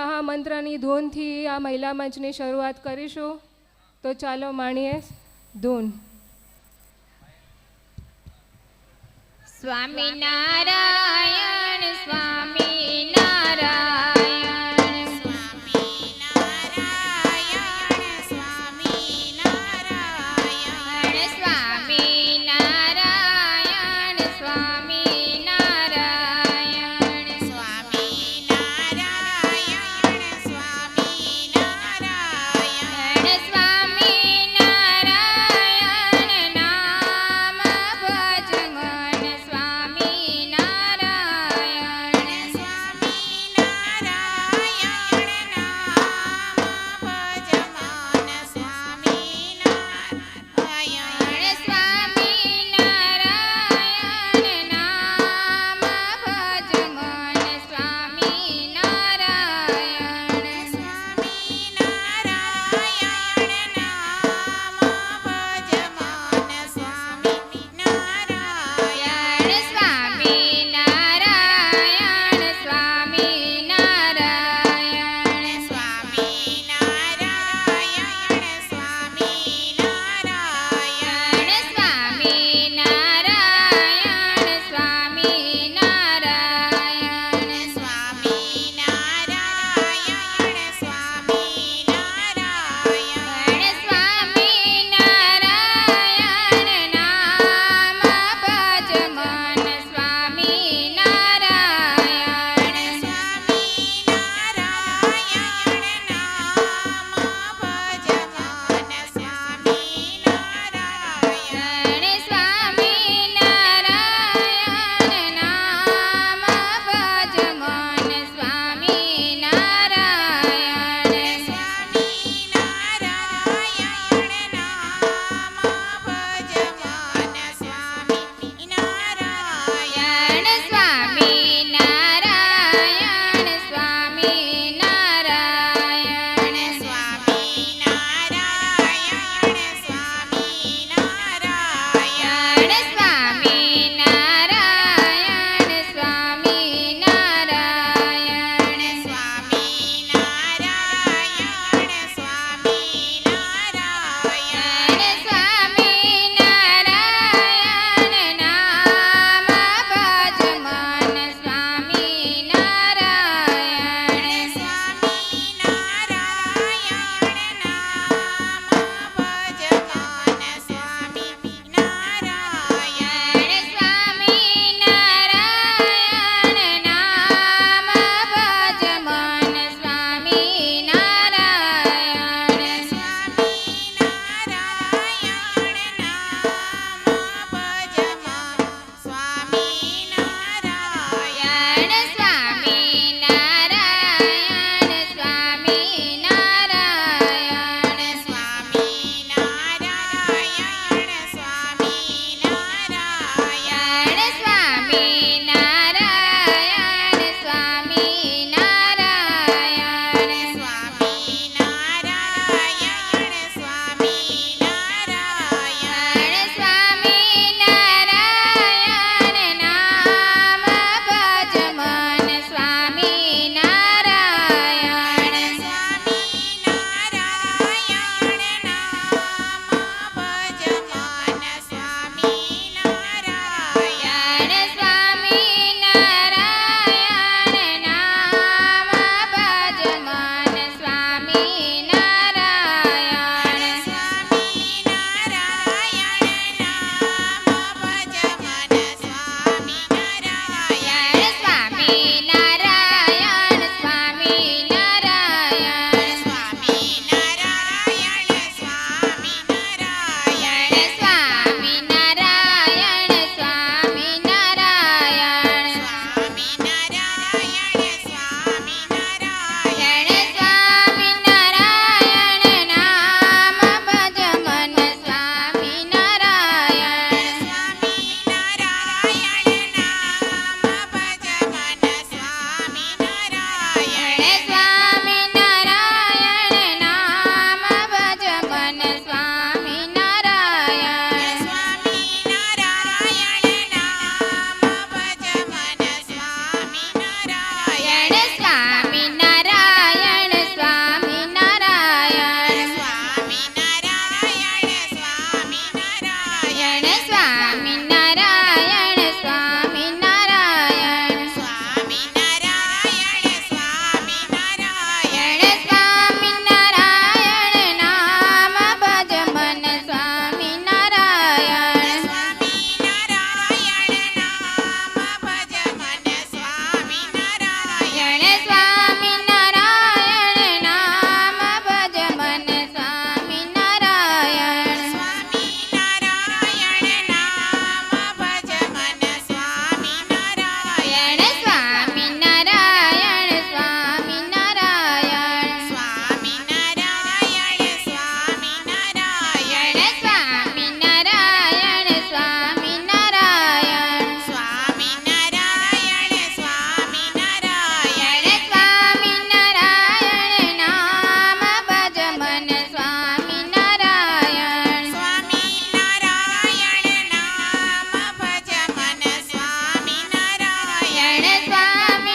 મહામંત્રની ધૂનથી આ મહિલા મંચની શરૂઆત કરીશું. તો ચાલો માણીએ ધૂન. સ્વામિનારાયણ સ્વામિનારાયણ સ્વામિનારાયણ સ્વામિનારાયણ સ્વામિનારાયણ સ્વામિનારાયણ સ્વામિનારાયણ સ્વામિનારાયણ સ્વામિનારાયણ નામ ભજમન સ્વામિનારાયણ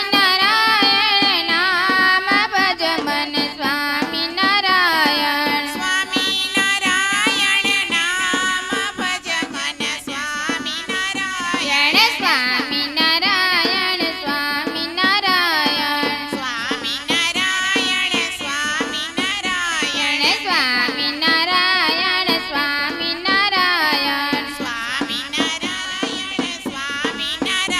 સ્વામિનારાયણ નામ ભજ મન સ્વામિનારાયણ સ્વામિનારાયણ નામ ભજ મન સ્વામિનારાયણ સ્વામિનારાયણ સ્વામિનારાયણ સ્વામિનારાયણ સ્વામિનારાયણ સ્વામિનારાયણ સ્વામિનારાયણ સ્વામિનારાયણ સ્વામિનારાયણ સ્વામિનારાયણ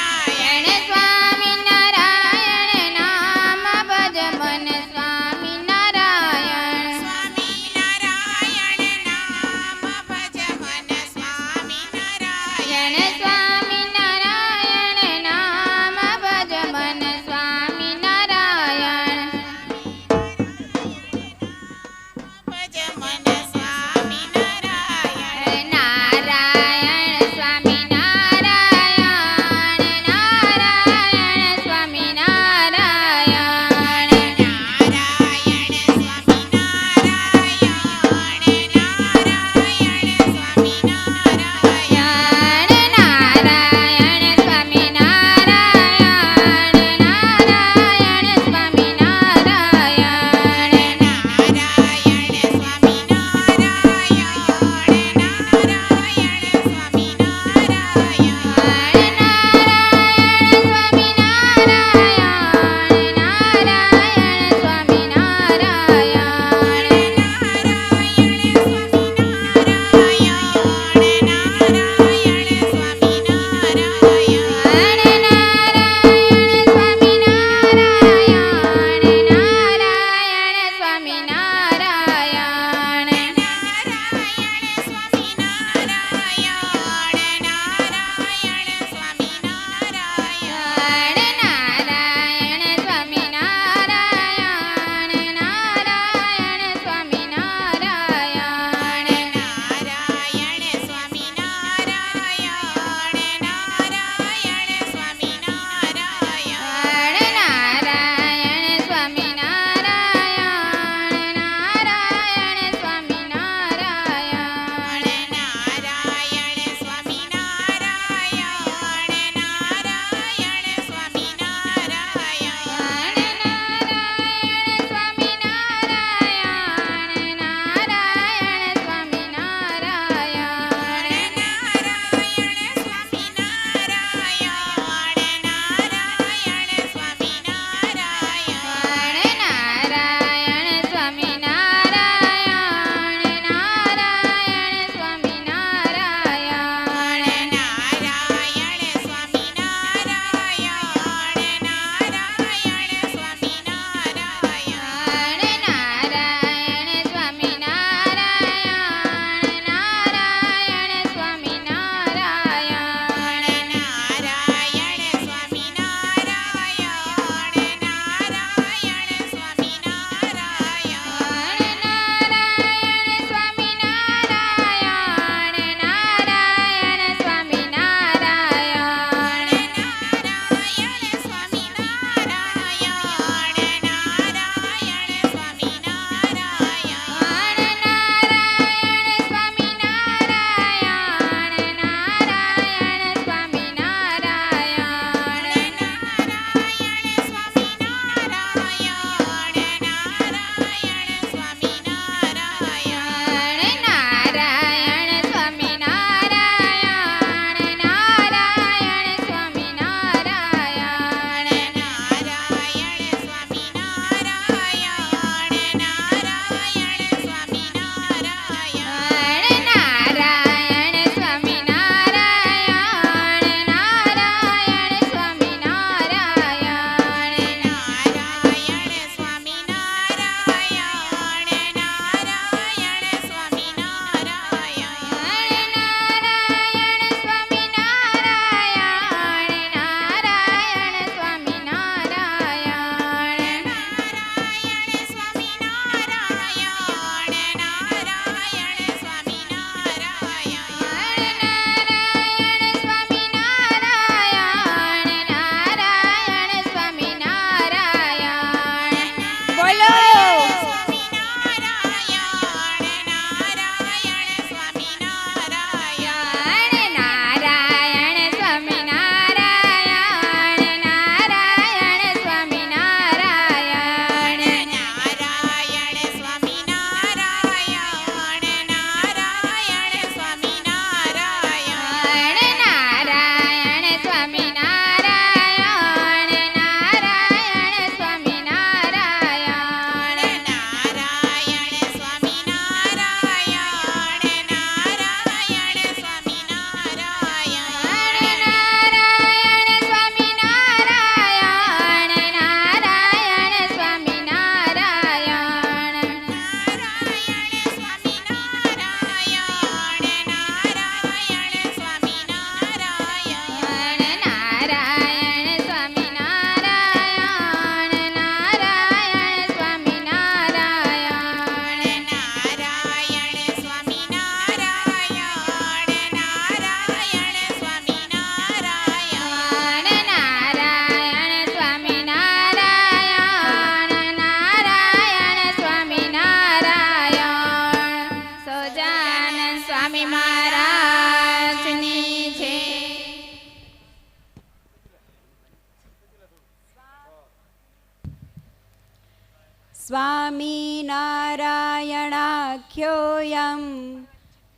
સ્વામિનારાયણાખ્યોऽયં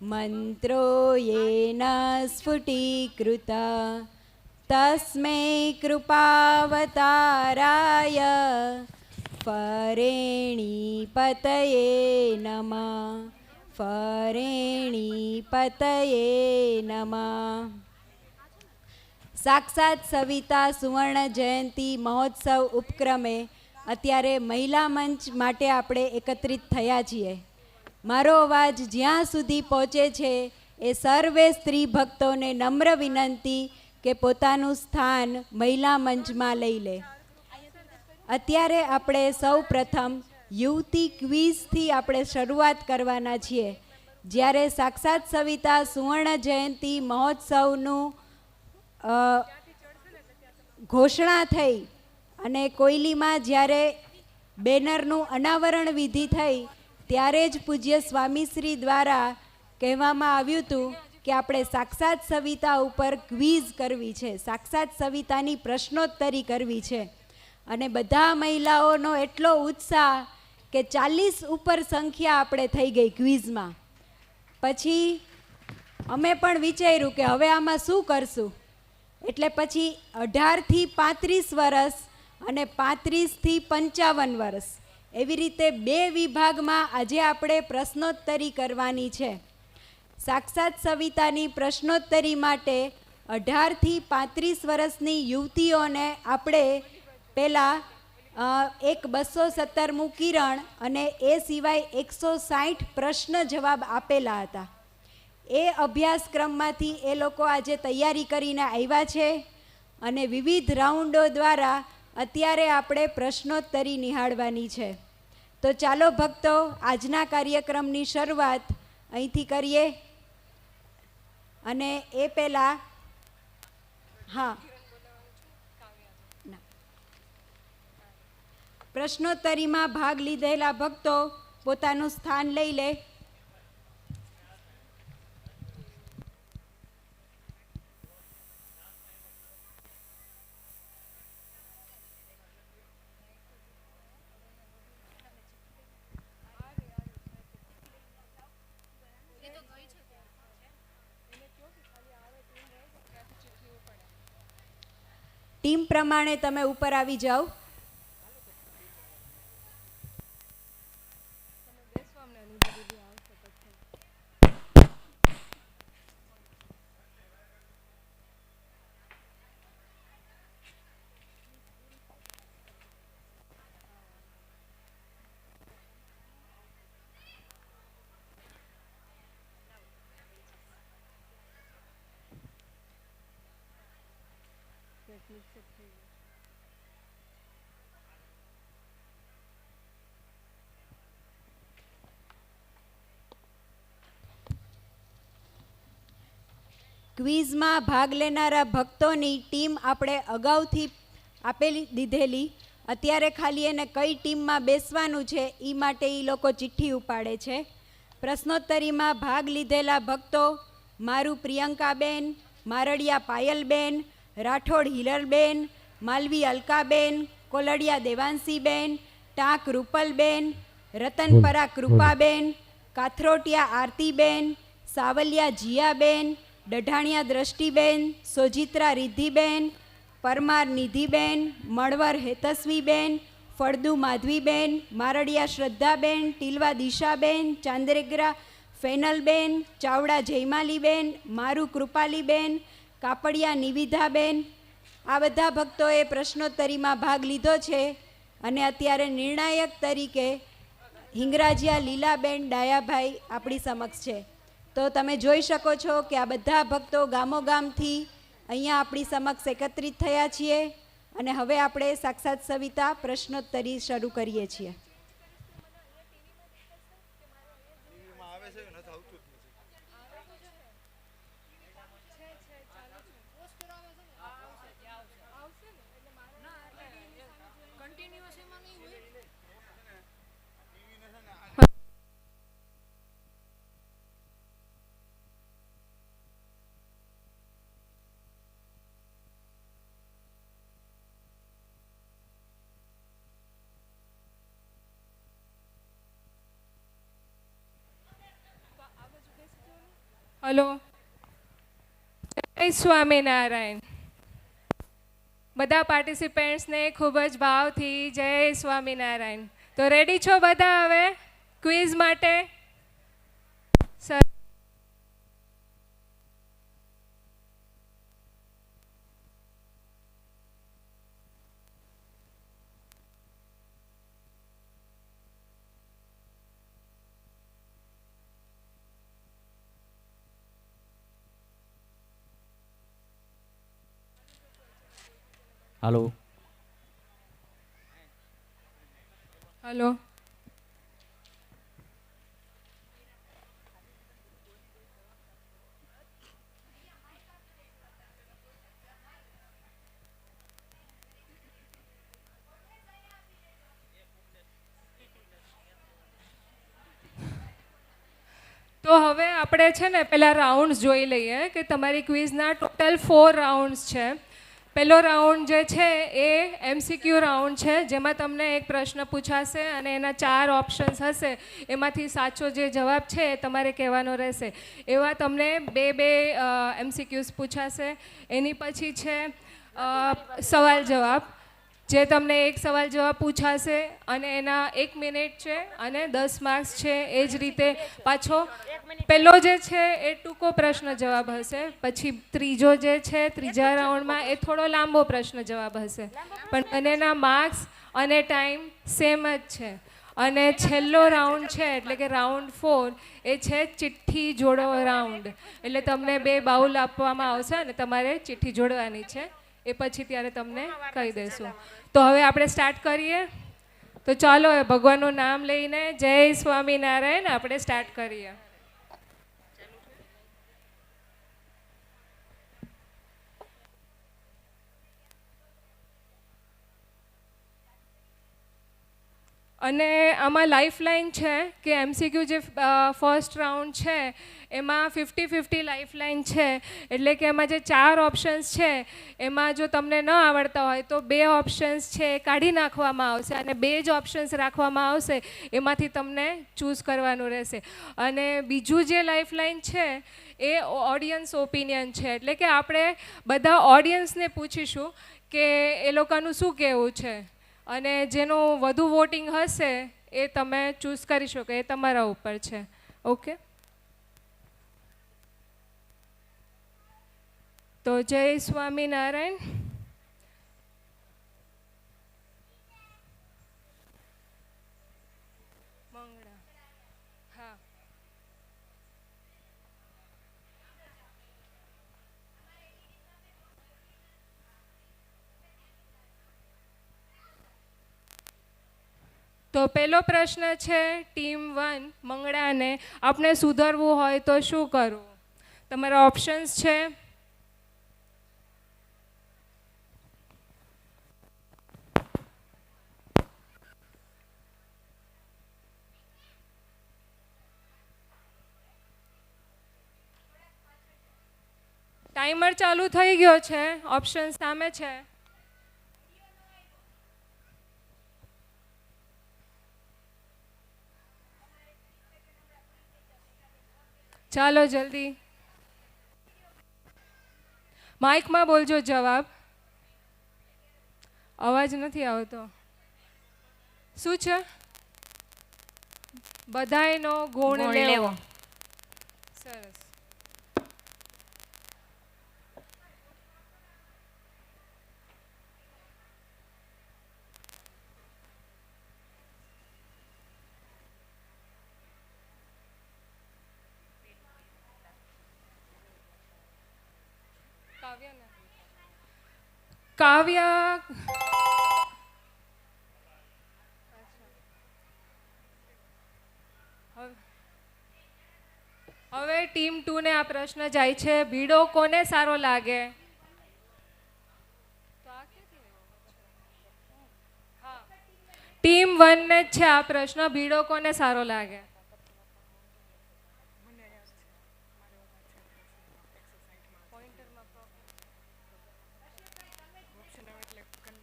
મંત્રો યેન સ્ફુટીકૃત તસ્મૈ કૃપાવતારાય ફરેણીપતયે નમઃ. ફરેણીપતયે નમઃ. સાક્ષાત સવિતા સુવર્ણ જયંતી મહોત્સવ ઉપક્રમે અત્યારે મહિલા મંચ માટે આપણે એકત્રિત થયા છીએ. મારો અવાજ જ્યાં સુધી પહોંચે છે એ સર્વે સ્ત્રી ભક્તોને નમ્ર વિનંતી કે પોતાનું સ્થાન મહિલા મંચમાં લઈ લે. અત્યારે આપણે સૌ પ્રથમ યુવતી ક્વિઝથી આપણે શરૂઆત કરવાના છીએ. જ્યારે સાક્ષાત સવિતા સુવર્ણ જયંતી મહોત્સવનું ઘોષણા થઈ અને કોયલીમાં જ્યારે બેનરનું અનાવરણ વિધિ થઈ ત્યારે જ પૂજ્ય સ્વામીશ્રી દ્વારા કહેવામાં આવ્યું હતું કે આપણે સાક્ષાત સવિતા ઉપર ક્વિઝ કરવી છે, સાક્ષાત સવિતાની પ્રશ્નોત્તરી કરવી છે. અને બધા મહિલાઓનો એટલો ઉત્સાહ કે 40 ઉપર સંખ્યા આપણે થઈ ગઈ ક્વિઝમાં. પછી અમે પણ વિચાર્યું કે હવે આમાં શું કરશું, એટલે પછી 18થી 35 વર્ષ અને 35થી 55 વર્ષ એવી રીતે 2 વિભાગમાં આજે આપણે પ્રશ્નોત્તરી કરવાની છે. સાક્ષાત સવિતાની પ્રશ્નોત્તરી માટે 18થી 35 વર્ષની યુવતીઓને આપણે પહેલાં એક 217મું કિરણ અને એ સિવાય 160 પ્રશ્ન જવાબ આપેલા હતા. એ અભ્યાસક્રમમાંથી એ લોકો આજે તૈયારી કરીને આવ્યા છે અને વિવિધ રાઉન્ડો દ્વારા અત્યારે આપણે પ્રશ્નોત્તરી નિહાળવાની છે. તો ચાલો ભક્તો, આજના કાર્યક્રમની શરૂઆત અહીંથી કરીએ. અને એ પહેલાં પ્રશ્નોત્તરીમાં ભાગ લીધેલા ભક્તો પોતાનું સ્થાન લઈ લે. ટીમ પ્રમાણે તમે ઉપર આવી જાઓ. ક્વિઝમાં ભાગ લેનારા ભક્તોની ટીમ આપણે અગાઉથી આપેલી દીધેલી. અત્યારે ખાલી એને કઈ ટીમમાં બેસવાનું છે એ માટે એ લોકો ચિઠ્ઠી ઉપાડે છે. પ્રશ્નોત્તરીમાં ભાગ લીધેલા ભક્તો મારું પ્રિયંકાબેન, મારડિયા પાયલબેન, રાઠોડ હિરલબેન, માલવી અલકાબેન, કોલડિયા દેવાંશીબેન, ટાંક રૂપલબેન, રતનપરા કૃપાબેન, કાથરોટિયા આરતીબેન, સાવલિયા જીયાબેન, ડઢાણિયા દ્રષ્ટિબેન, સોજિત્રા રિદ્ધિબેન, પરમાર નિધિબેન, મણવર હેતસ્વીબેન, ફળદુ માધવીબેન, મારડિયા શ્રદ્ધાબેન, ટીલવા દિશાબેન, ચાંદ્રેગરા ફેનલબેન, ચાવડા જયમાલીબેન, મારું કૃપાલીબેન, કાપડિયા નિવિધાબેન. આ બધા ભક્તોએ પ્રશ્નોત્તરીમાં ભાગ લીધો છે અને અત્યારે નિર્ણાયક તરીકે હિંગરાજિયા લીલાબેન ડાયાભાઈ આપણી સમક્ષ છે. તો તમે જોઈ શકો છો કે આ બધા ભક્તો ગામોગામથી અહીંયા આપણી સમક્ષ એકત્રિત થયા છીએ અને હવે આપણે સાક્ષાત સવિતા પ્રશ્નોત્તરી શરૂ કરીએ છીએ. હલો. જય સ્વામિનારાયણ. બધા પાર્ટિસિપેન્ટ્સને ખૂબ જ ભાવથી જય સ્વામિનારાયણ. તો રેડી છો બધા હવે ક્વિઝ માટે? સર, હાલો. હલો. તો હવે આપણે છે ને પહેલાં રાઉન્ડ્સ જોઈ લઈએ કે તમારી ક્વિઝના ટોટલ 4 રાઉન્ડ્સ છે. પહેલો રાઉન્ડ જે છે એ MCQ રાઉન્ડ છે, જેમાં તમને એક પ્રશ્ન પૂછાશે અને એના 4 ઓપ્શન્સ હશે. એમાંથી સાચો જે જવાબ છે એ તમારે કહેવાનો રહેશે. એવા તમને બે MCQs પૂછાશે. એની પછી છે સવાલ જવાબ, જે તમને એક સવાલ જવાબ પૂછાશે અને એના 1 મિનિટ છે અને 10 માર્ક્સ છે. એ જ રીતે પાછો પહેલો જે છે એ ટૂંકો પ્રશ્ન જવાબ હશે. પછી ત્રીજો જે છે ત્રીજા રાઉન્ડમાં એ થોડો લાંબો પ્રશ્ન જવાબ હશે, પણ બંનેના માર્ક્સ અને ટાઈમ સેમ જ છે. અને છેલ્લો રાઉન્ડ છે એટલે કે રાઉન્ડ 4 એ છે ચિઠ્ઠી જોડો રાઉન્ડ. એટલે તમને 2 બાઉલ આપવામાં આવશે અને તમારે ચિઠ્ઠી જોડવાની છે. એ પછી ત્યારે તમને કહી દઈશું. તો હવે આપણે સ્ટાર્ટ કરીએ. તો ચાલો ભગવાનનું નામ લઈને જય સ્વામિનારાયણ આપણે સ્ટાર્ટ કરીએ. અને આમાં લાઈફલાઈન છે કે MCQ જે ફર્સ્ટ રાઉન્ડ છે એમાં 50-50 લાઈફલાઈન છે. એટલે કે એમાં જે 4 ઓપ્શન્સ છે એમાં જો તમને ન આવડતા હોય તો 2 ઓપ્શન્સ છે એ કાઢી નાખવામાં આવશે અને 2 જ ઓપ્શન્સ રાખવામાં આવશે. એમાંથી તમને ચૂઝ કરવાનું રહેશે. અને બીજું જે લાઈફલાઈન છે એ ઓડિયન્સ ઓપિનિયન છે. એટલે કે આપણે બધા ઓડિયન્સને પૂછીશું કે એ લોકોનું શું કહેવું છે, અને જેનું વધુ વોટિંગ હશે એ તમે ચૂઝ કરી શકો. એ તમારા ઉપર છે. ઓકે, તો જય સ્વામિનારાયણ. મંગળા. હા. તો પહેલો પ્રશ્ન છે ટીમ 1 મંગળાને, આપણે સુધરવું હોય તો શું કરવું? તમારા ઓપ્શન્સ છે ટાઈમર ચાલુ થઈ ગયો છે. ઓપ્શન સામે છે. ચાલો જલ્દી માઇકમાં બોલજો જવાબ. અવાજ નથી આવતો. શું છે? બધાયનો ગુણ લેવો. સરસ. કાવ્યા હવે ટીમ 2 ને આ પ્રશ્ન જાય છે, ભીડો કોને સારો લાગે? ટીમ 1 ને જ છે આ પ્રશ્ન, ભીડો કોને સારો લાગે?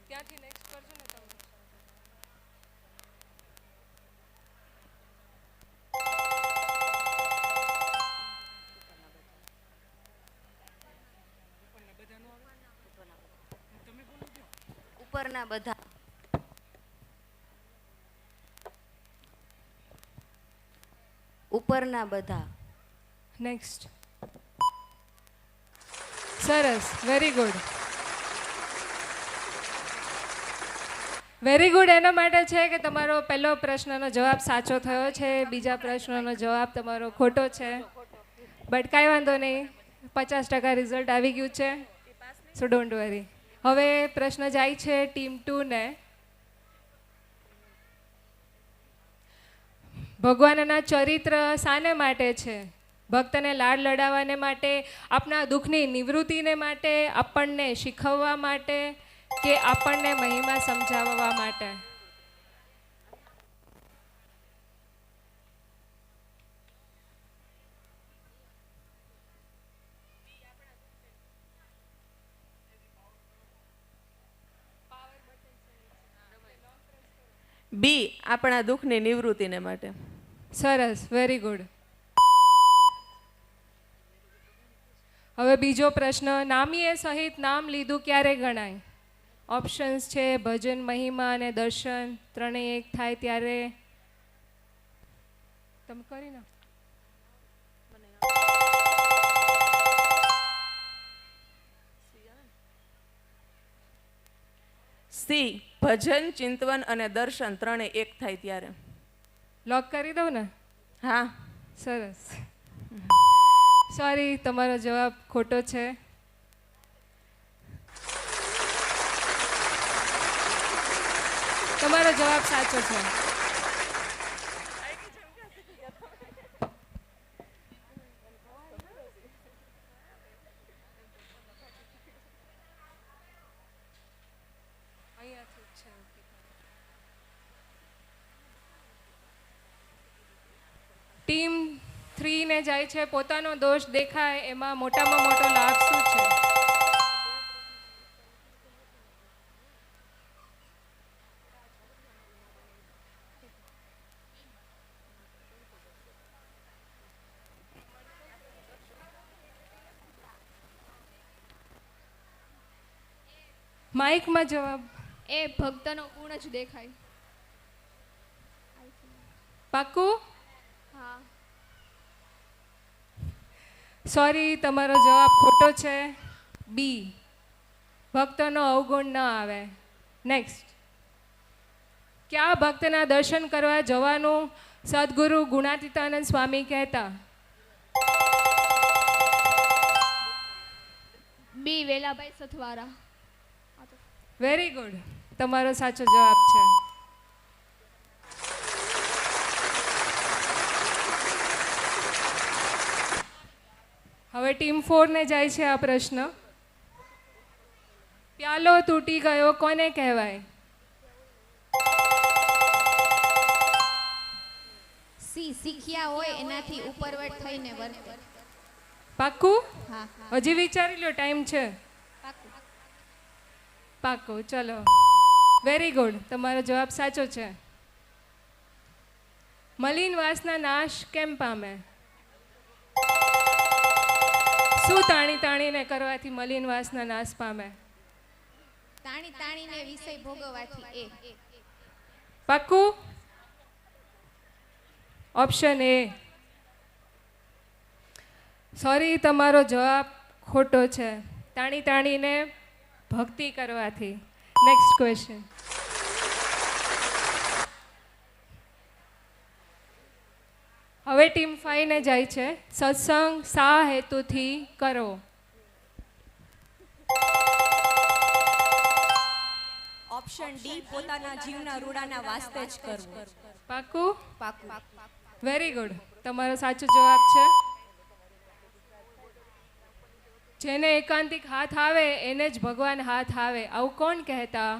ત્યાંથી નેક્સ્ટ કરજો ને તમે. ઉપરના બધા. ઉપરના બધા. નેક્સ્ટ. સરસ, વેરી ગુડ. વેરી ગુડ એના માટે છે કે તમારો પહેલો પ્રશ્નનો જવાબ સાચો થયો છે, બીજા પ્રશ્નનો જવાબ તમારો ખોટો છે, બટ કાંઈ વાંધો નહીં, 50% રિઝલ્ટ આવી ગયું છે, સો ડોન્ટ વરી. હવે પ્રશ્ન જાય છે ટીમ 2 ને. ભગવાનના ચરિત્ર શાને માટે છે? ભક્તને લાડ લડાવવાને માટે, આપણા દુઃખની નિવૃત્તિને માટે, આપણને શીખવવા માટે, કે આપણને મહિમા સમજાવવા માટે? બી આપણા દુઃખની નિવૃત્તિને માટે. સરસ, વેરી ગુડ. હવે બીજો પ્રશ્ન, નામીએ સહિત નામ લીધું ક્યારે ગણાય? ઓપ્શન્સ છે ભજન, મહિમા અને દર્શન, ત્રણેય એક થાય ત્યારે. તમે કરી નાખો. સી ભજન, ચિંતવન અને દર્શન ત્રણે એક થાય ત્યારે. લોક કરી દઉં ને? હા. સરસ. સોરી, તમારો જવાબ ખોટો છે. તમારો જવાબ સાચો છે. ટીમ 3 ને જાય છે પોતાનો દોષ દેખાય એમાં મોટામાં મોટો લાભ શું છે? માઇકમાં જવાબ. એ ભક્તનો ગુણ જ દેખાય. પાક્કું? હા. સોરી, તમારો જવાબ ખોટો છે. બી ભક્તનો અવગુણ ન આવે. નેક્સ્ટ. ક્યાં ભક્તના દર્શન કરવા જવાનું સદગુરુ ગુણાતીતાનંદ સ્વામી કહેતા? બી વેલાભાઈ સથવારા. વેરી ગુડ, તમારો સાચો જવાબ છે. હવે ટીમ 4 ને જાય છે આ પ્રશ્ન. પ્યાલો તૂટી ગયો કોને કહેવાય? સી શીખ્યા હોય એનાથી ઉપરવટ થઈને વર્તે. પાક્કું? હા. હજી વિચારી લો, ટાઈમ છે. પાક્કું. પાક્કું, ચલો. વેરી ગુડ, તમારો જવાબ સાચો છે. મલિન વાસના નાશ કેમ પામે? શું તાણી તાણીને કરવાથી મલિન વાસના નાશ પામે? તાણી તાણીને વિષય ભોગવવાથી. એ પાક્કું? Option A. સોરી, તમારો જવાબ ખોટો છે. તાણી તાણીને ભક્તિ કરવાથી. Next question. હવે ટીમ 5 ને જાય છે. સત્સંગ શા હેતુથી કરો? ઓપ્શન ડી પોતાના જીવના રૂડાના વાસ્તે જ કરવું. પાક્કું? પાકું. વેરી ગુડ, તમારો સાચો જવાબ છે. જેને એકાંતિક હાથ આવે એને જ ભગવાન હાથ આવે, આવું કોણ કહેતા?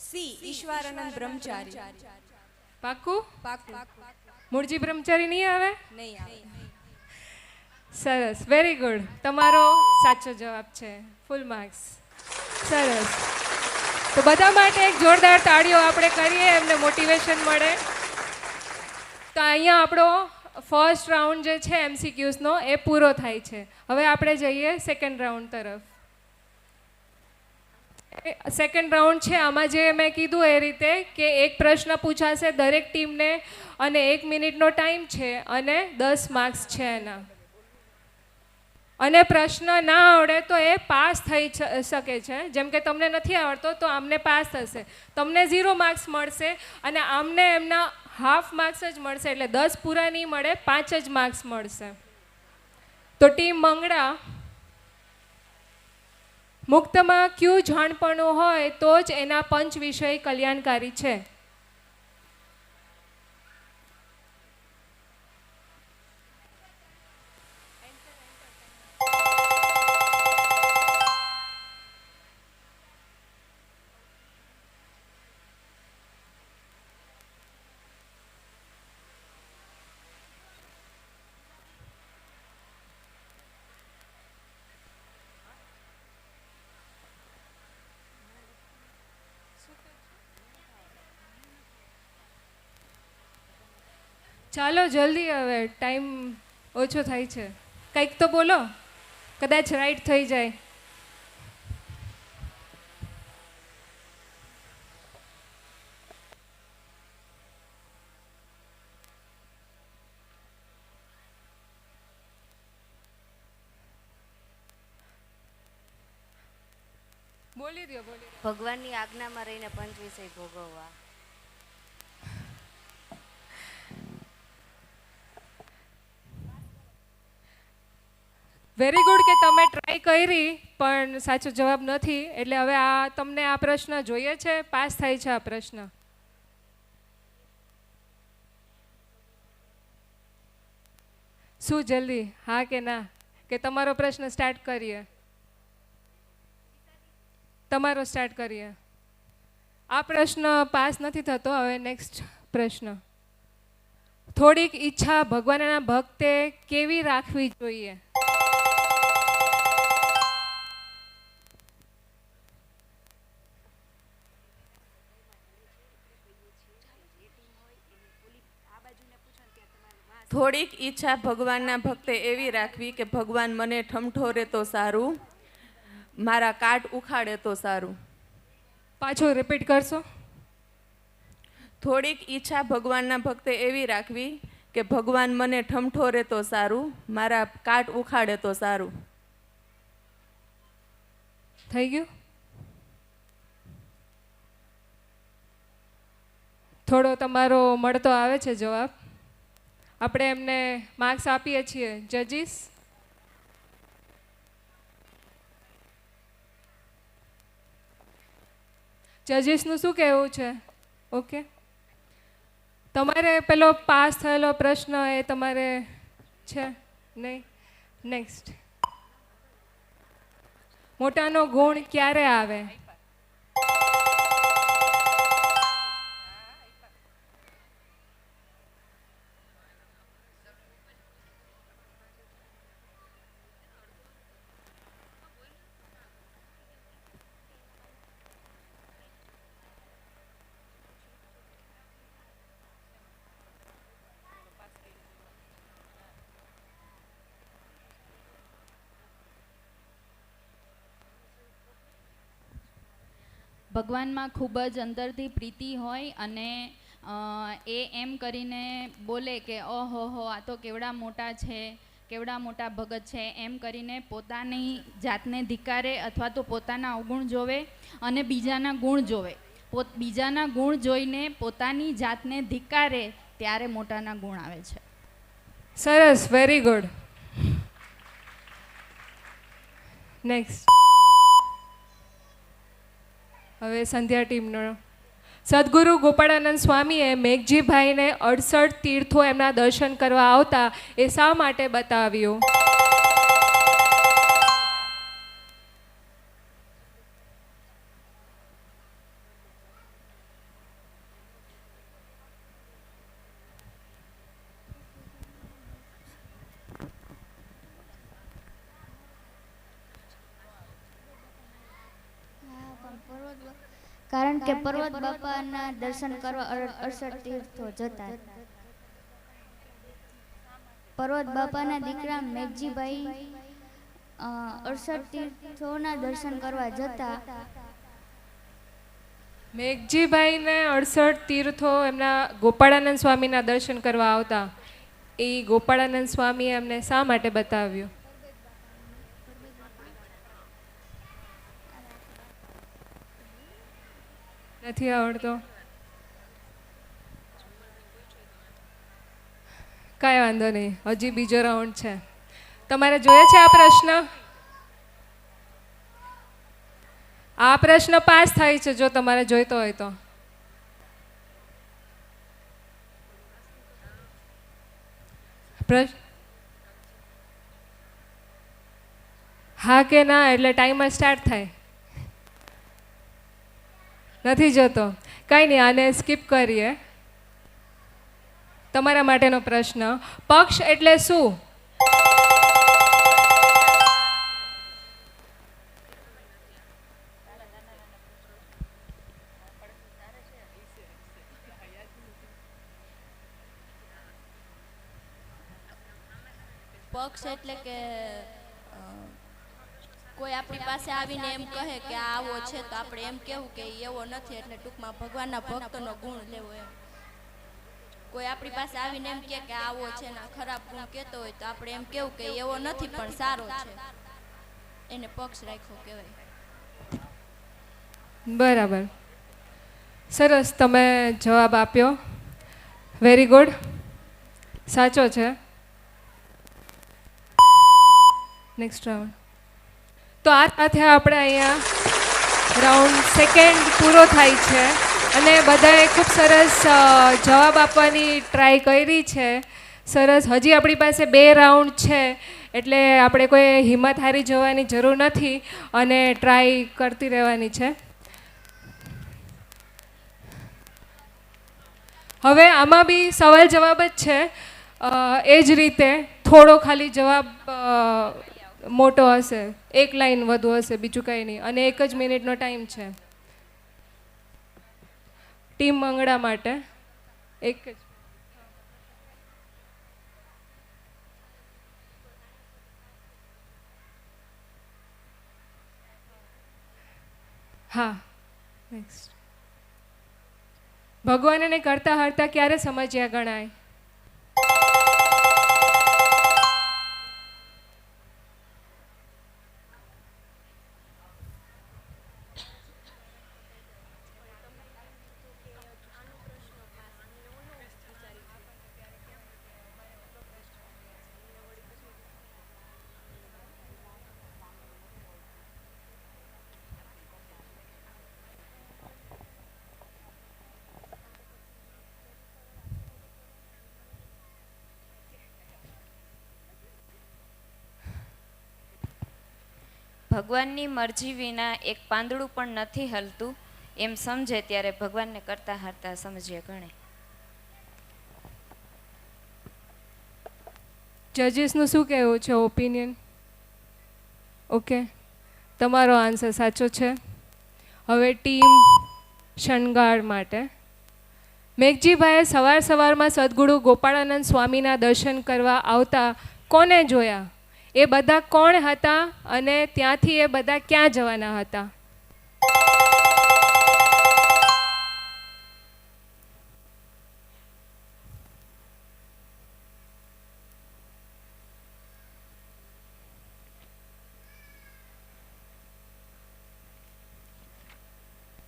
સી ઈશ્વરાનંદ બ્રહ્મચારી. પાક્કું? પાકું. મૂળજી બ્રહ્મચારી નહીં આવે? નહીં આવે. સરસ, વેરી ગુડ, તમારો સાચો જવાબ છે. Full marks. સરસ. તો બધા માટે એક જોરદાર તાળીઓ આપણે કરીએ, એમને મોટિવેશન મળે. તો અહીંયા આપણો ફર્સ્ટ રાઉન્ડ જે છે MCQsનો એ પૂરો થાય છે. હવે આપણે જઈએ સેકન્ડ રાઉન્ડ તરફ. સેકન્ડ રાઉન્ડ છે. આમાં જે મેં કીધું એ રીતે કે એક પ્રશ્ન પૂછાશે દરેક ટીમને અને 1 મિનિટનો ટાઈમ છે અને 10 માર્ક્સ છે એના. અને પ્રશ્ન ના આવડે તો એ પાસ થઈ શકે છે. જેમ કે તમને નથી આવડતો તો આમને પાસ થશે, તમને 0 માર્ક્સ મળશે અને આમને એમના હાફ માર્ક્સ જ મળશે. એટલે 10 પૂરા નહીં મળે, 5 જ માર્ક્સ મળશે. તો ટીમ મંગળા, મુક્તમાં કયું જાણપણું હોય તો જ એના પંચ વિષય કલ્યાણકારી છે? ચાલો જલ્દી, હવે ટાઈમ ઓછો થાય છે. કંઈક તો બોલો, કદાચ રાઈટ થઈ જાય. બોલી દો. ભગવાનની આજ્ઞામાં રહીને પંચ વિષય ભોગવવા. વેરી ગુડ કે તમે ટ્રાય કરી પણ સાચો જવાબ નથી. એટલે હવે તમને આ પ્રશ્ન જોઈએ છે, પાસ થાય છે આ પ્રશ્ન. શું જલ્દી, હા કે ના? કે તમારો પ્રશ્ન સ્ટાર્ટ કરીએ? તમારો સ્ટાર્ટ કરીએ. આ પ્રશ્ન પાસ નથી થતો. હવે નેક્સ્ટ પ્રશ્ન. થોડીક ઈચ્છા ભગવાનના ભક્તે કેવી રાખવી જોઈએ? થોડીક ઈચ્છા ભગવાનના ભક્તે એવી રાખવી કે ભગવાન મને ઠમઠોરે તો સારું, મારા કાટ ઉખાડે તો સારું. પાછો રિપીટ કરશો? થોડીક ઈચ્છા ભગવાનના ભક્તે એવી રાખવી કે ભગવાન મને ઠમઠોરે તો સારું, મારા કાટ ઉખાડે તો સારું. થઈ ગયું? થોડો તમારો મળતો આવે છે જવાબ. આપણે એમને માર્ક્સ આપીએ છીએ. જજીસ, જજીસનું શું કહેવું છે? ઓકે, તમારે પેલો પાસ થયેલો પ્રશ્ન એ તમારે છે નહીં? નેક્સ્ટ. મોટાનો ગુણ ક્યારે આવે? ભગવાનમાં ખૂબ જ અંદરથી પ્રીતિ હોય અને એ એમ કરીને બોલે કે ઓહો હો, આ તો કેવડા મોટા છે, કેવડા મોટા ભગત છે, એમ કરીને પોતાની જાતને ધિક્કારે અથવા તો પોતાના અવગુણ જોવે અને બીજાના ગુણ જોવે. બીજાના ગુણ જોઈને પોતાની જાતને ધિક્કારે ત્યારે મોટાના ગુણ આવે છે. સરસ, વેરી ગુડ. નેક્સ્ટ. હવે સંધ્યા ટીમનો. સદગુરુ ગોપાળાનંદ સ્વામીએ મેઘજીભાઈને 68 તીર્થો એમના દર્શન કરવા આવતા એ શા માટે બતાવ્યું? કારણ કે પર્વત બાપાના દર્શન કરવા 68 તીર્થો જતા. પર્વત બાપાના દીકરા મેઘજીભાઈ 68 તીર્થોના દર્શન કરવા જતા મેઘજીભાઈને 68 તીર્થો એમના ગોપાળાનંદ સ્વામીના દર્શન કરવા આવતા, એ ગોપાળાનંદ સ્વામીએ એમને શા માટે બતાવ્યું? નથી આવડતો? કાંઈ વાંધો નહીં, હજી બીજો રાઉન્ડ છે. તમારે જોઈએ છે આ પ્રશ્ન? આ પ્રશ્ન પાસ થાય છે જો તમારે જોઈતો હોય તો. હા કે ના એટલે ટાઈમર સ્ટાર્ટ થાય. નથી જોતો? કાંઈ નહીં, આને સ્કીપ કરીએ. તમારા માટેનો પ્રશ્ન, પક્ષ એટલે શું? પક્ષ એટલે કે કોઈ આપણી પાસે આવીને એમ કહે કે આ આવો છે તો આપણે એમ કહેવું કે એવો નથી, એટલે ટૂંકમાં ભગવાનના ભક્તનો ગુણ લેવો એમ. કોઈ આપણી પાસે આવીને એમ કહે કે આવો છે ને ખરાબ ગુણ કહેતો હોય તો આપણે એમ કહેવું કે એવો નથી પણ સારો છે, એને પક્ષ રાખ્યો કહેવાય. બરાબર, સરસ, તમે જવાબ આપ્યો. વેરી ગુડ, સાચો છે. Next round. તો આ સાથે આપણે અહીંયા રાઉન્ડ સેકન્ડ પૂરો થાય છે અને બધાએ ખૂબ સરસ જવાબ આપવાની ટ્રાય કરી છે. સરસ. હજી આપણી પાસે 2 રાઉન્ડ છે એટલે આપણે કોઈ હિંમત હારી જવાની જરૂર નથી અને ટ્રાય કરતી રહેવાની છે. હવે આમાં બી સવાલ જવાબ જ છે. એ જ રીતે થોડો ખાલી જવાબ મોટો હશે, 1 લાઈન વધુ હશે, બીજું કંઈ નહીં, અને 1 જ મિનિટનો ટાઈમ છે ટીમ મંગળા માટે. 1 જ. હા, નેક્સ્ટ. ભગવાનને કરતા હરતા ક્યારે સમજ્યા ગણાય? ભગવાનની મરજી વિના એક પાંદડું પણ નથી હલતું એમ સમજે ત્યારે ભગવાનને કરતા હરતા સમજ્યા ગણે. જજીસનું શું કહેવું છે, ઓપિનિયન? ઓકે, તમારો આન્સર સાચો છે. હવે ટીમ શણગાર માટે. મેઘજીભાઈએ સવારમાં સદગુરુ ગોપાળાનંદ સ્વામીના દર્શન કરવા આવતા કોને જોયા? એ બધા કોણ હતા અને ત્યાંથી એ બધા ક્યાં જવાના હતા?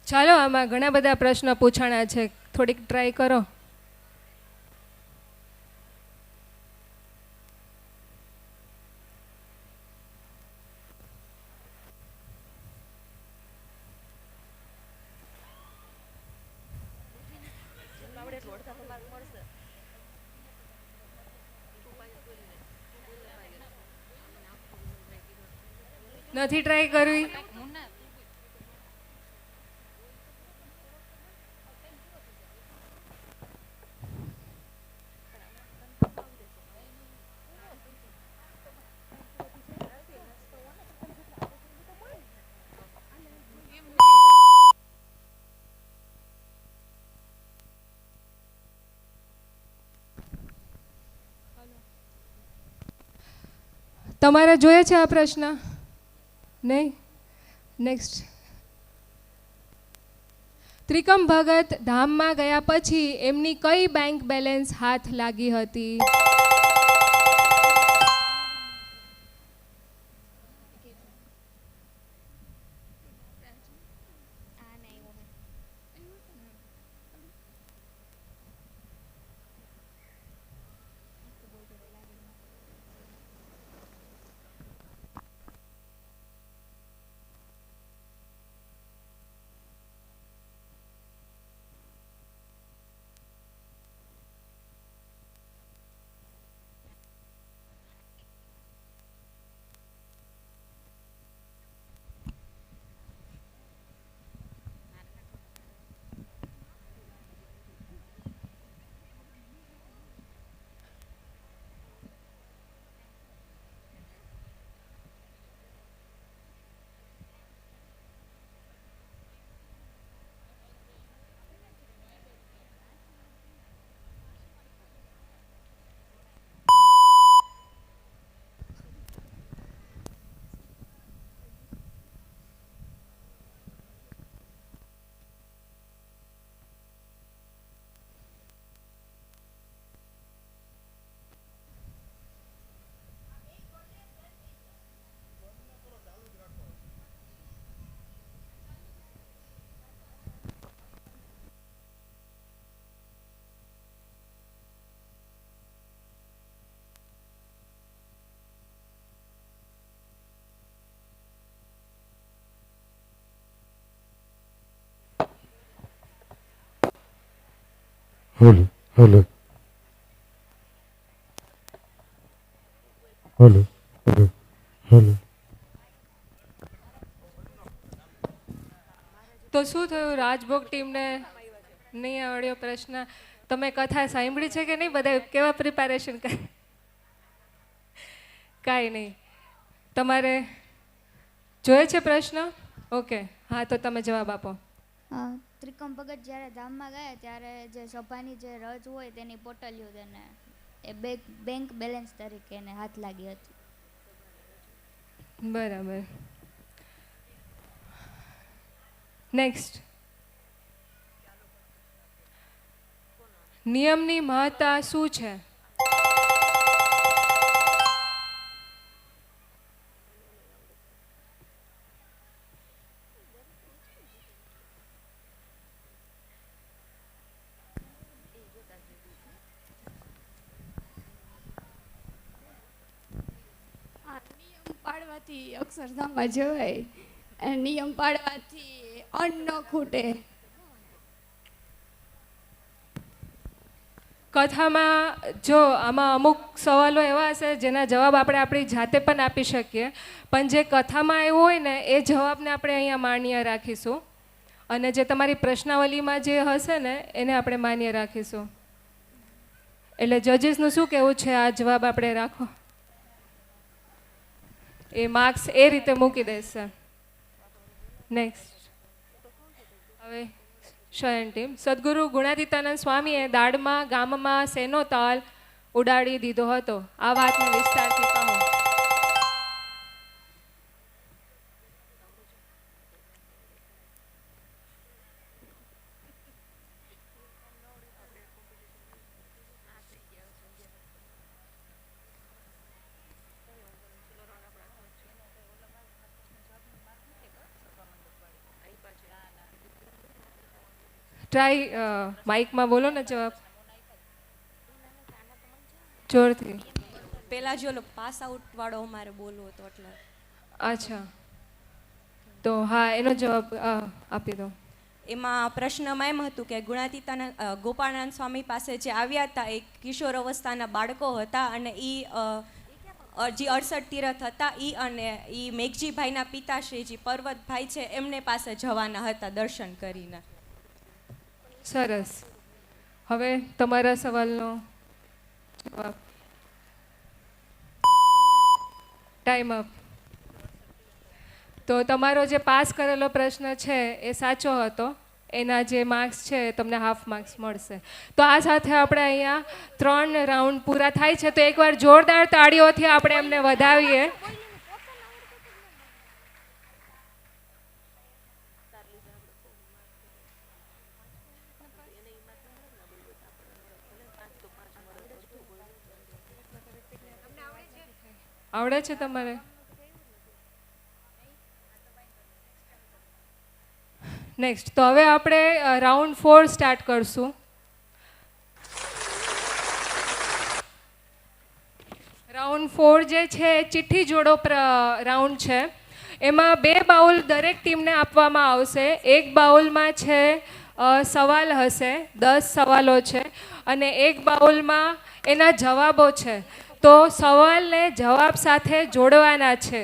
ચાલો, આમાં ઘણા બધા પ્રશ્નો પૂછાણા છે, થોડીક ટ્રાય કરો. નથી ટ્રાય કરવી? તમારે જોઈએ છે આ પ્રશ્ન? નહીં? નેક્સ્ટ. ત્રિકમ ભગત ધામમાં ગયા પછી એમની કઈ બેંક બેલેન્સ હાથ લાગી હતી? Hello hello hello hello hello. તો શું થયું? રાજભોગ ટીમને નહીં આવડ્યો પ્રશ્ન. તમે કથા સાંભળી છે કે નહીં? બધા કેવા પ્રિપેરેશન કરે? કાંઈ નહીં. તમારે જોઈએ છે પ્રશ્ન? ઓકે, હા, તો તમે જવાબ આપો. ત્રિકમ ભગત જ્યારે ધામમાં ગયા ત્યારે જે સભાની જે રજ હોય તેની પોટલીઓ તેને એ બેંક બેલેન્સ તરીકે એને હાથ લાગી હતી. બરાબર. નેક્સ્ટ. નિયમની મહત્તા શું છે? પાડવાથી અક્ષરધામમાં જવાય, નિયમ પાડવાથી અન્ન ન ખૂટે. કથામાં જો આમાં અમુક સવાલો એવા હશે જેના જવાબ આપણે આપણી જાતે પણ આપી શકીએ, પણ જે કથામાં આવ્યું હોય ને એ જવાબને આપણે અહીંયા માન્ય રાખીશું, અને જે તમારી પ્રશ્નાવલીમાં જે હશે ને એને આપણે માન્ય રાખીશું. એટલે જજીસનું શું કહેવું છે? આ જવાબ આપણે રાખો, એ માર્ક્સ એ રીતે મૂકી દેશે. નેક્સ્ટ. હવે શયન ટીમ. સદગુરુ ગુણાતીતાનંદ સ્વામીએ દાડમાં ગામમાં શેનો તાલ ઉડાડી દીધો હતો? આ વાતને વિસ્તારથી કહો. ટ્રાય માઇકમાં બોલો ને જવાબ જોરથી. પેલા જો પાસ આઉટ વાળો અમારે બોલવો હતો એટલે. અચ્છા, તો હા એનો જવાબ આપી દો. એમાં પ્રશ્નમાં એમ હતું કે ગુણાતીતાનંદ ગોપાળાનંદ સ્વામી પાસે જે આવ્યા હતા એ કિશોર અવસ્થાના બાળકો હતા, અને એ જે 68 તીરથ હતા એ અને એ મેઘજીભાઈના પિતાશ્રીજી પર્વતભાઈ છે એમને પાસે જવાના હતા દર્શન કરીને. સરસ. હવે તમારા સવાલનો જવાબ. Time up. તો તમારો જે પાસ કરેલો પ્રશ્ન છે એ સાચો હતો, એના જે માર્ક્સ છે તમને હાફ માર્ક્સ મળશે. તો આ સાથે આપણે અહીંયા 3 રાઉન્ડ પૂરા થાય છે, તો એકવાર જોરદાર તાળીઓથી આપણે એમને વધાવીએ. આવડે છે તમારે? નેક્સ્ટ. તો હવે આપણે રાઉન્ડ 4 સ્ટાર્ટ કરશું. રાઉન્ડ 4 જે છે ચિઠ્ઠી જોડો રાઉન્ડ છે. એમાં 2 બાઉલ દરેક ટીમને આપવામાં આવશે. એક બાઉલમાં છે સવાલ હશે, 10 સવાલો છે, અને એક બાઉલમાં એના જવાબો છે. તો સવાલને જવાબ સાથે જોડવાના છે.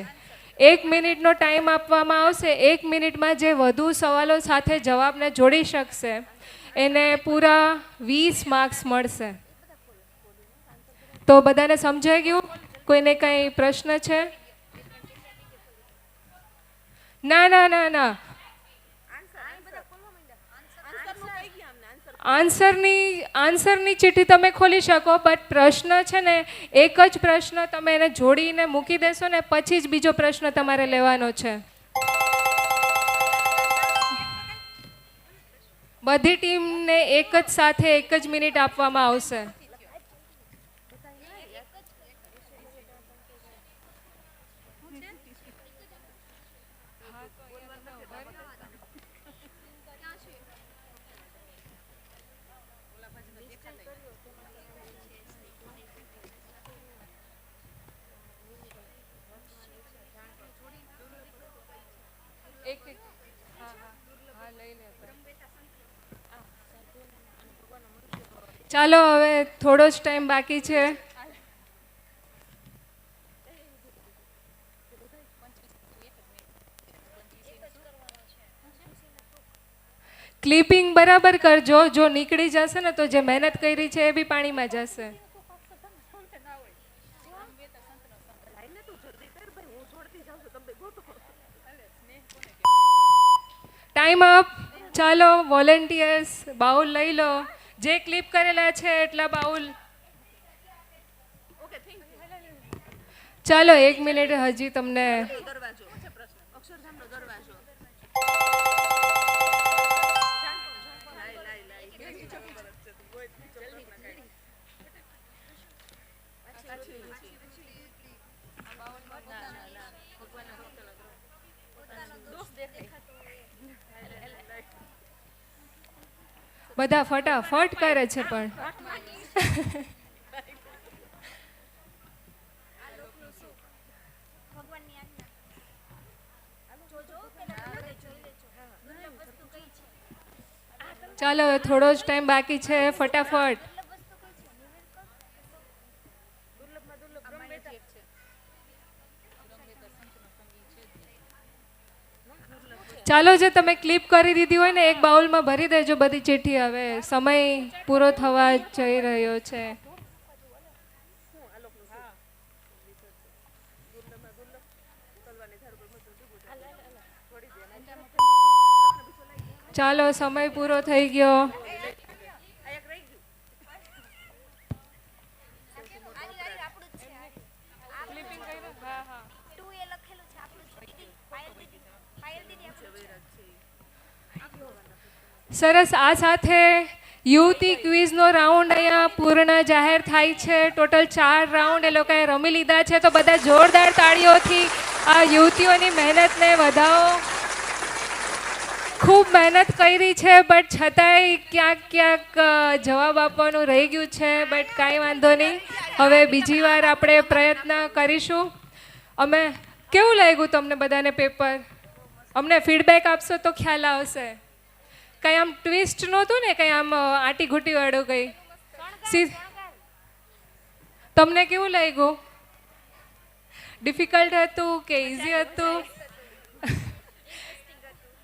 1 મિનિટનો ટાઈમ આપવામાં આવશે. 1 મિનિટમાં જે વધુ સવાલો સાથે જવાબને જોડી શકશે એને પૂરા 20 માર્ક્સ મળશે. તો બધાને સમજાઈ ગયું? કોઈને કંઈ પ્રશ્ન છે? ના ના ના ના, આન્સરની ચિઠ્ઠી તમે ખોલી શકો, બટ પ્રશ્ન છે ને એક જ પ્રશ્ન તમે એને જોડીને મૂકી દેશો ને પછી જ બીજો પ્રશ્ન તમારે લેવાનો છે. બધી ટીમને એક જ સાથે 1 જ મિનિટ આપવામાં આવશે. ચાલો હવે થોડો જ ટાઈમ બાકી છે. ક્લિપિંગ બરાબર કરજો. જો નીકળી જશે ને તો જે મહેનત કરી છે એ બી પાણીમાં જશે. Time up. ચાલો વોલેન્ટિયર્સ બાઉલ લઈ લો. જે ક્લિપ કરેલા છે એટલા બાઉલ. ચાલો 1 મિનિટ હજી તમને. બધા ફટાફટ કરે છે પણ. ચાલો થોડો જ ટાઈમ બાકી છે. ફટાફટ. ચાલો જે તમે ક્લિપ કરી દીધી હોય ને એક બાઉલમાં ભરી દેજો બધી ચિઠ્ઠી. હવે સમય પૂરો થવા જઈ રહ્યો છે. ચાલો સમય પૂરો થઈ ગયો. સરસ. આ સાથે યુવતી ક્વિઝનો રાઉન્ડ અહીંયા પૂર્ણ જાહેર થાય છે. ટોટલ 4 રાઉન્ડ એ લોકોએ રમી લીધા છે. તો બધા જોરદાર તાળીઓથી આ યુવતીઓની મહેનતને વધાવો. ખૂબ મહેનત કરી છે બટ છતાંય ક્યાંક ક્યાંક જવાબ આપવાનું રહી ગયું છે. બટ કાંઈ વાંધો નહીં. હવે બીજી વાર આપણે પ્રયત્ન કરીશું. અમે કેવું લાગ્યું તમને બધાને પેપર? અમને ફીડબેક આપશો તો ખ્યાલ આવશે. કંઈ આમ ટ્વિસ્ટ નહોતું ને, કંઈ આમ આટી ઘૂંટી વાળું કંઈ? તમને કેવું લાગ્યું? ડિફિકલ્ટ હતું કે ઇઝી હતું?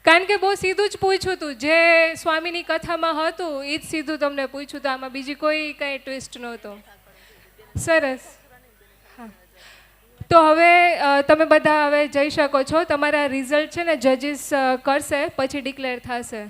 કારણ કે બહુ સીધું જ પૂછ્યું હતું. જે સ્વામીની કથામાં હતું એ જ સીધું તમને પૂછ્યું હતું. આમાં બીજી કોઈ કંઈ ટ્વિસ્ટ નહોતો. સરસ. હા, તો હવે તમે બધા હવે જઈ શકો છો. તમારા રિઝલ્ટ છે ને જજીસ કરશે, પછી ડિક્લેર થશે.